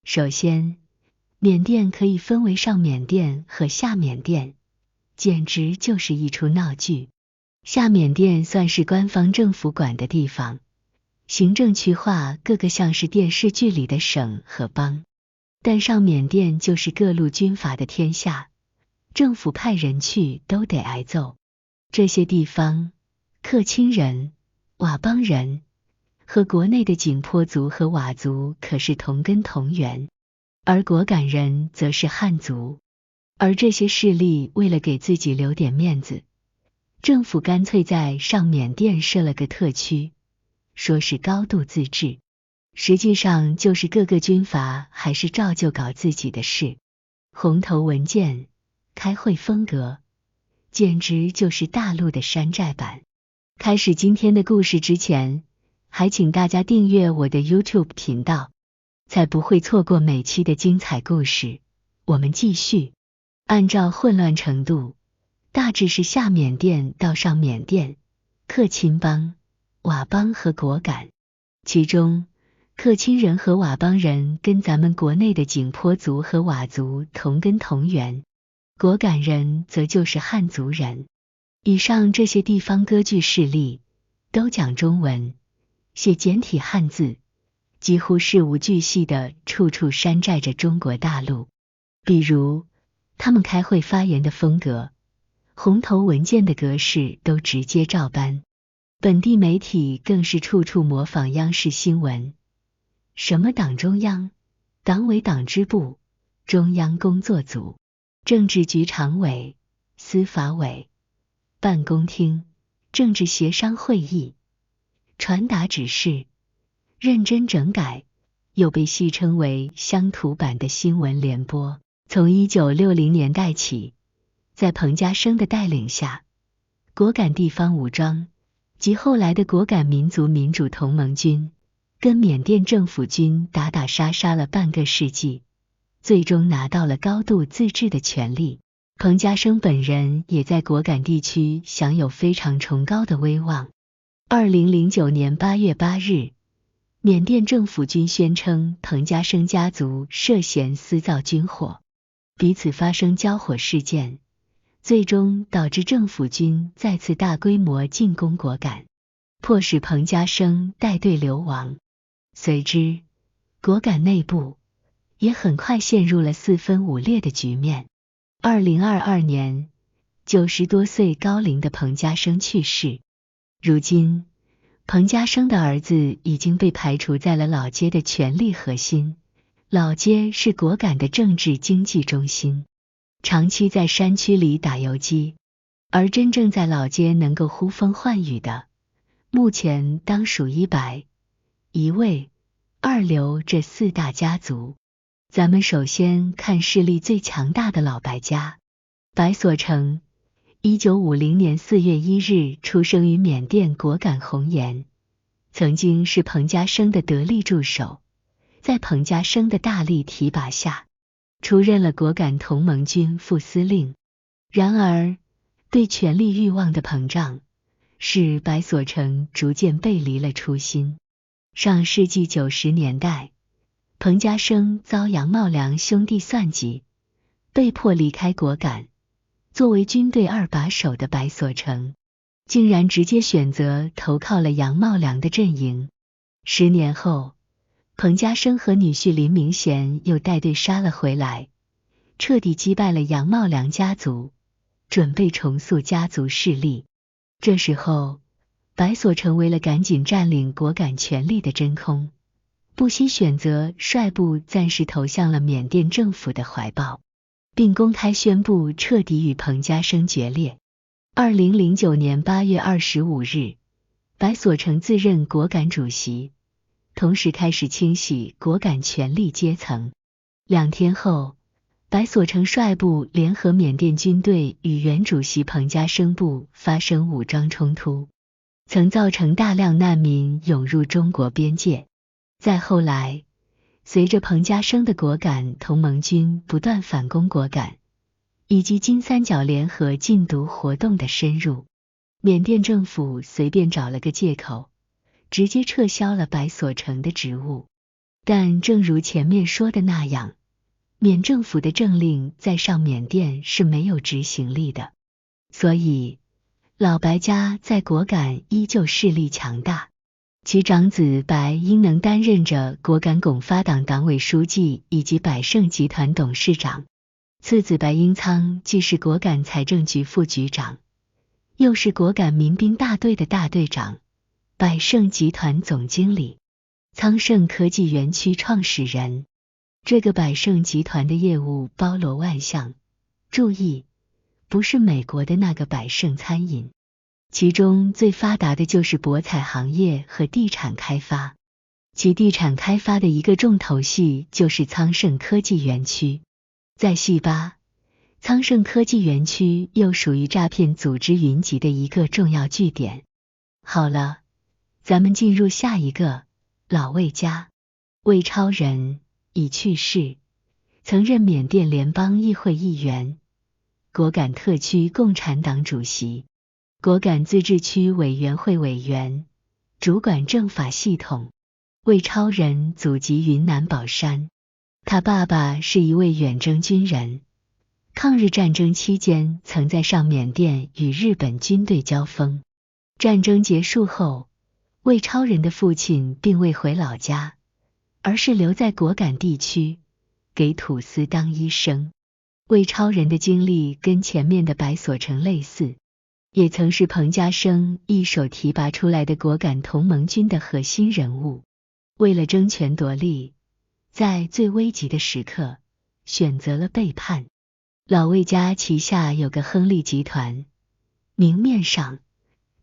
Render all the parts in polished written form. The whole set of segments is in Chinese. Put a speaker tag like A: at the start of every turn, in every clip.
A: 首先，缅甸可以分为上缅甸和下缅甸，简直就是一出闹剧。下缅甸算是官方政府管的地方，行政区划各个像是电视剧里的省和邦，但上缅甸就是各路军阀的天下，政府派人去都得挨揍。这些地方，克钦人、佤邦人和国内的景颇族和佤族可是同根同源，而果敢人则是汉族。而这些势力为了给自己留点面子，政府干脆在上缅甸设了个特区，说是高度自治，实际上就是各个军阀还是照旧搞自己的事，红头文件、开会风格，简直就是大陆的山寨版。开始今天的故事之前，还请大家订阅我的 YouTube 频道，才不会错过每期的精彩故事。我们继续，按照混乱程度，大致是下缅甸到上缅甸、克钦邦、佤邦和果敢。其中，克钦人和佤邦人跟咱们国内的景颇族和佤族同根同源，果敢人则就是汉族人。以上这些地方割据势力都讲中文，写简体汉字，几乎事无巨细的处处山寨着中国大陆。比如，他们开会发言的风格，红头文件的格式都直接照搬，本地媒体更是处处模仿央视新闻，什么党中央、党委党支部、中央工作组、政治局常委、司法委、办公厅、政治协商会议、传达指示、认真整改，又被戏称为乡土版的新闻联播。从1960年代起，在彭家声的带领下，果敢地方武装及后来的果敢民族民主同盟军跟缅甸政府军打打杀杀了半个世纪，最终拿到了高度自治的权利。彭家声本人也在果敢地区享有非常崇高的威望。2009年8月8日，缅甸政府军宣称彭家声家族涉嫌私造军火，彼此发生交火事件，最终导致政府军再次大规模进攻果敢，迫使彭家声带队流亡。随之，果敢内部也很快陷入了四分五裂的局面。2022年，90多岁高龄的彭家声去世。如今，彭家声的儿子已经被排除在了老街的权力核心。老街是果敢的政治经济中心，长期在山区里打游击，而真正在老街能够呼风唤雨的，目前当属一白、一卫、二流这四大家族。咱们首先看势力最强大的老白家。白所成，1950年4月1日出生于缅甸果敢红岩，曾经是彭家声的得力助手，在彭家声的大力提拔下，出任了果敢同盟军副司令。然而，对权力欲望的膨胀，使白所成逐渐背离了初心。上世纪90年代，彭家声遭杨茂良兄弟算计，被迫离开果敢。作为军队二把手的白所成，竟然直接选择投靠了杨茂良的阵营。10年后，彭家声和女婿林明贤又带队杀了回来，彻底击败了杨茂良家族，准备重塑家族势力。这时候，白所成为了赶紧占领果敢权力的真空，不惜选择率部暂时投向了缅甸政府的怀抱，并公开宣布彻底与彭家声决裂。2009年8月25日，白所成自任果敢主席，同时开始清洗果敢权力阶层。2天后，白所成率部联合缅甸军队与原主席彭家声部发生武装冲突，曾造成大量难民涌入中国边界。再后来，随着彭家声的果敢同盟军不断反攻果敢，以及金三角联合禁毒活动的深入，缅甸政府随便找了个借口，直接撤销了白所成的职务。但正如前面说的那样，缅政府的政令在上缅甸是没有执行力的，所以老白家在果敢依旧势力强大。其长子白英能担任着果敢拱发党党委书记以及百盛集团董事长，次子白英仓既是果敢财政局副局长，又是果敢民兵大队的大队长，百盛集团总经理，苍盛科技园区创始人。这个百盛集团的业务包罗万象，注意，不是美国的那个百盛餐饮，其中最发达的就是博彩行业和地产开发。其地产开发的一个重头戏就是苍盛科技园区。在细巴，苍盛科技园区又属于诈骗组织云集的一个重要据点。好了，咱们进入下一个，老魏家。魏超人已去世，曾任缅甸联邦议会议员、果敢特区共产党主席、果敢自治区委员会委员，主管政法系统。魏超人祖籍云南保山，他爸爸是一位远征军人，抗日战争期间曾在上缅甸与日本军队交锋。战争结束后，魏超人的父亲并未回老家，而是留在果敢地区，给土司当医生。魏超人的经历跟前面的白所成类似，也曾是彭家声一手提拔出来的果敢同盟军的核心人物。为了争权夺利，在最危急的时刻，选择了背叛。老魏家旗下有个亨利集团，明面上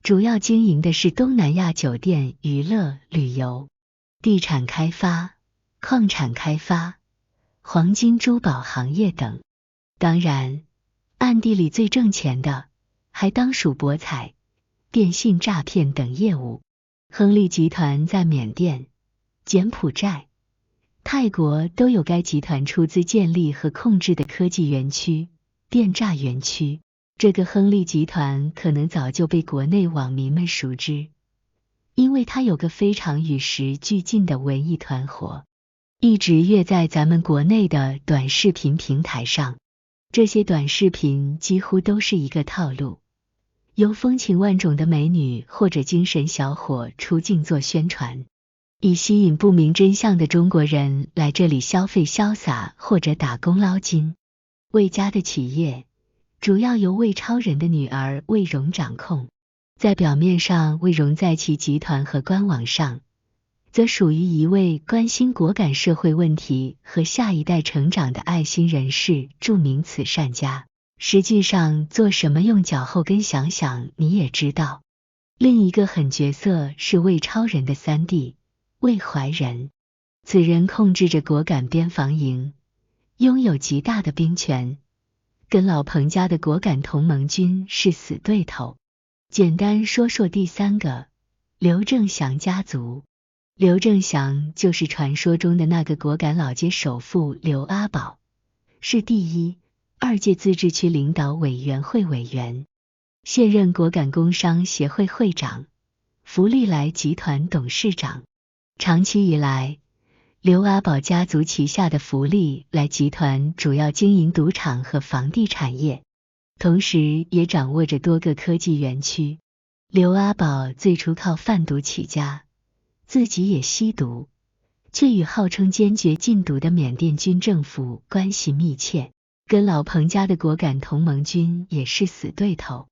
A: 主要经营的是东南亚酒店、娱乐、旅游、地产开发、矿产开发、黄金珠宝行业等。当然，暗地里最挣钱的还当属博彩、电信诈骗等业务。亨利集团在缅甸、柬埔寨、泰国都有该集团出资建立和控制的科技园区、电诈园区。这个亨利集团可能早就被国内网民们熟知，因为它有个非常与时俱进的文艺团伙，一直跃在咱们国内的短视频平台上。这些短视频几乎都是一个套路，由风情万种的美女或者精神小伙出镜做宣传，以吸引不明真相的中国人来这里消费潇洒或者打工捞金。魏家的企业主要由魏超人的女儿魏荣掌控，在表面上，魏荣在其集团和官网上则属于一位关心果敢社会问题和下一代成长的爱心人士、著名慈善家。实际上做什么用脚后跟想想你也知道。另一个狠角色是魏超人的三弟魏怀仁，此人控制着果敢边防营，拥有极大的兵权，跟老彭家的果敢同盟军是死对头。简单说说第三个，刘正祥家族。刘正祥就是传说中的那个果敢老街首富刘阿宝，是第一、二届自治区领导委员会委员，现任果敢工商协会会长，福利来集团董事长。长期以来，刘阿宝家族旗下的福利来集团主要经营赌场和房地产业，同时也掌握着多个科技园区。刘阿宝最初靠贩毒起家，自己也吸毒，却与号称坚决禁毒的缅甸军政府关系密切，跟老彭家的果敢同盟军也是死对头。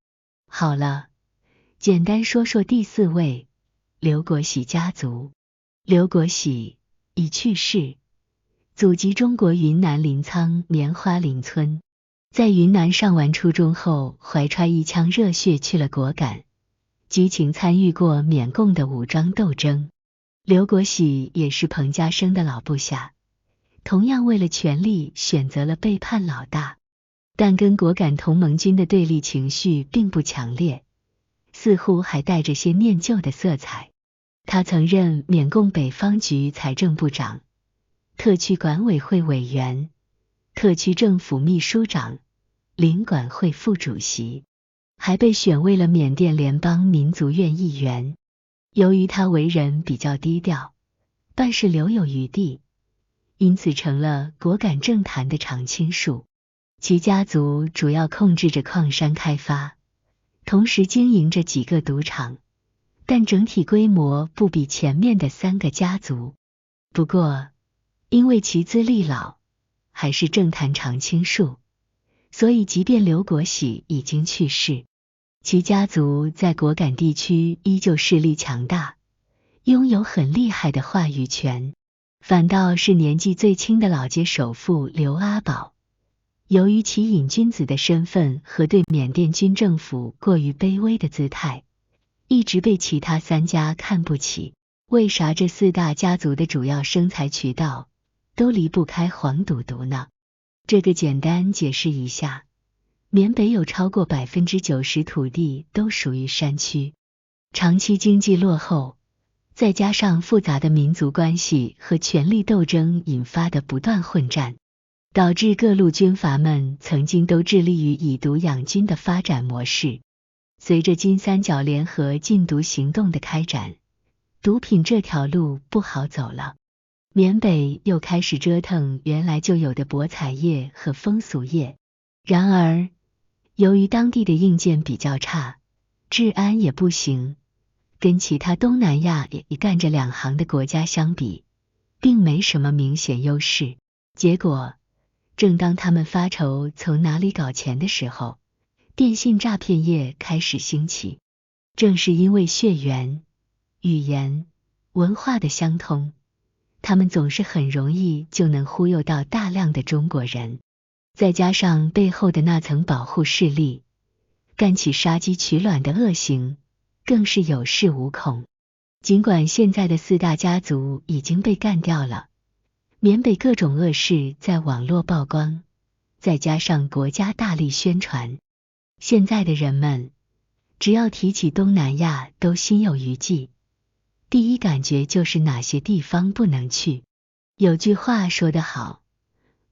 A: 好了，简单说说第四位，刘国喜家族。刘国喜已去世，祖籍中国云南临沧棉花岭村，在云南上完初中后，怀揣一腔热血去了果敢，激情参与过缅共的武装斗争。刘国喜也是彭家声的老部下，同样为了权力选择了背叛老大，但跟果敢同盟军的对立情绪并不强烈，似乎还带着些念旧的色彩。他曾任缅共北方局财政部长、特区管委会委员、特区政府秘书长、领管会副主席，还被选为了缅甸联邦民族院议员。由于他为人比较低调，办事留有余地，因此成了果敢政坛的常青树。其家族主要控制着矿山开发，同时经营着几个赌场，但整体规模不比前面的3个家族。不过，因为其资历老，还是政坛常青树，所以即便刘国喜已经去世，其家族在果敢地区依旧势力强大，拥有很厉害的话语权。反倒是年纪最轻的老街首富刘阿宝，由于其瘾君子的身份和对缅甸军政府过于卑微的姿态，一直被其他3家看不起。为啥这4大家族的主要生财渠道都离不开黄赌毒呢？这个简单解释一下，缅北有超过 90% 土地都属于山区，长期经济落后，再加上复杂的民族关系和权力斗争引发的不断混战，导致各路军阀们曾经都致力于以毒养军的发展模式。随着金三角联合禁毒行动的开展，毒品这条路不好走了。缅北又开始折腾原来就有的博彩业和风俗业。然而，由于当地的硬件比较差，治安也不行，跟其他东南亚也干着2行的国家相比，并没什么明显优势。结果，正当他们发愁从哪里搞钱的时候，电信诈骗业开始兴起。正是因为血缘、语言、文化的相通，他们总是很容易就能忽悠到大量的中国人。再加上背后的那层保护势力，干起杀鸡取卵的恶行，更是有恃无恐。尽管现在的4大家族已经被干掉了，缅北各种恶事在网络曝光，再加上国家大力宣传，现在的人们只要提起东南亚都心有余悸，第一感觉就是哪些地方不能去。有句话说得好，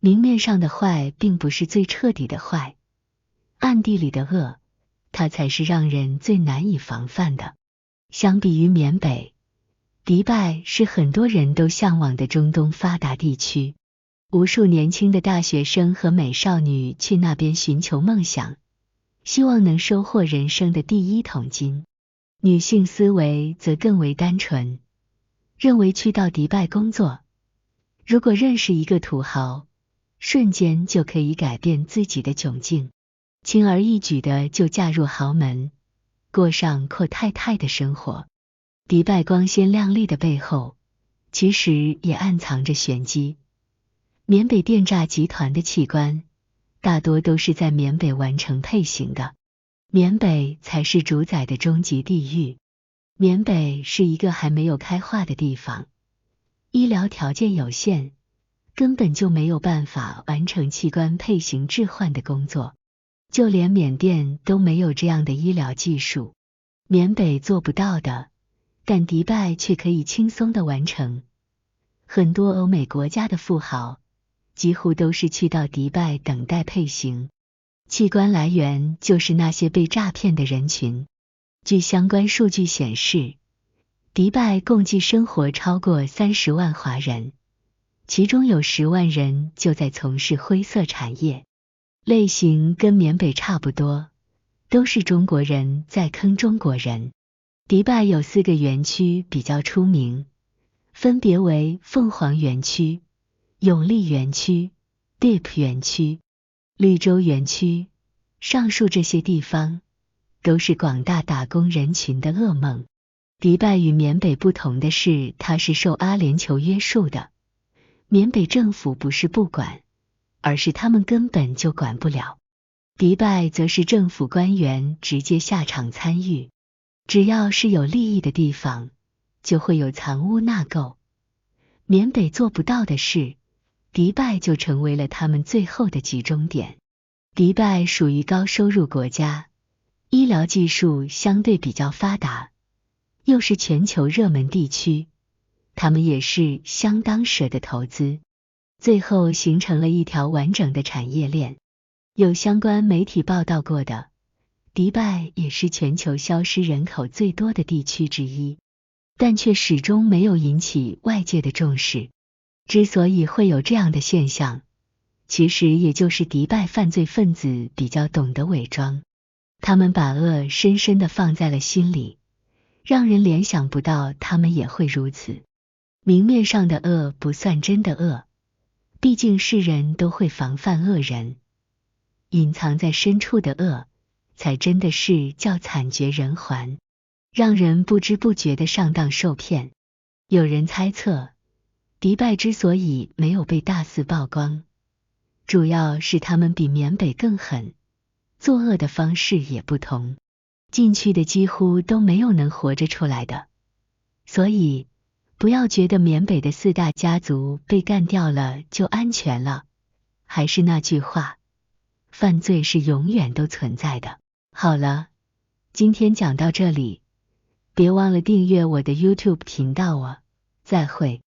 A: 明面上的坏并不是最彻底的坏，暗地里的恶，它才是让人最难以防范的。相比于缅北，迪拜是很多人都向往的中东发达地区，无数年轻的大学生和美少女去那边寻求梦想，希望能收获人生的第一桶金。女性思维则更为单纯，认为去到迪拜工作，如果认识一个土豪，瞬间就可以改变自己的窘境，轻而易举的就嫁入豪门，过上阔太太的生活。迪拜光鲜亮丽的背后，其实也暗藏着玄机。缅北电诈集团的器官大多都是在缅北完成配型的，缅北才是主宰的终极地狱。缅北是一个还没有开化的地方，医疗条件有限，根本就没有办法完成器官配型置换的工作，就连缅甸都没有这样的医疗技术，缅北做不到的，但迪拜却可以轻松地完成。很多欧美国家的富豪几乎都是去到迪拜等待配型，器官来源就是那些被诈骗的人群。据相关数据显示，迪拜共计生活超过30万华人，其中有10万人就在从事灰色产业，类型跟缅北差不多，都是中国人在坑中国人。迪拜有4个园区比较出名，分别为凤凰园区、永利园区、Deep 园区、绿洲园区。上述这些地方都是广大打工人群的噩梦。迪拜与缅北不同的是，它是受阿联酋约束的，缅北政府不是不管，而是他们根本就管不了。迪拜则是政府官员直接下场参与，只要是有利益的地方，就会有藏污纳垢。缅北做不到的事，迪拜就成为了他们最后的集中点。迪拜属于高收入国家，医疗技术相对比较发达，又是全球热门地区，他们也是相当舍得投资，最后形成了一条完整的产业链。有相关媒体报道过的，迪拜也是全球消失人口最多的地区之一。但却始终没有引起外界的重视。之所以会有这样的现象，其实也就是迪拜犯罪分子比较懂得伪装，他们把恶深深地放在了心里，让人联想不到他们也会如此。明面上的恶不算真的恶，毕竟世人都会防范恶人，隐藏在深处的恶，才真的是叫惨绝人寰，让人不知不觉地上当受骗。有人猜测，迪拜之所以没有被大肆曝光，主要是他们比缅北更狠，作恶的方式也不同，进去的几乎都没有能活着出来的。所以不要觉得缅北的4大家族被干掉了就安全了，还是那句话，犯罪是永远都存在的。好了，今天讲到这里，别忘了订阅我的 YouTube 频道哦，再会。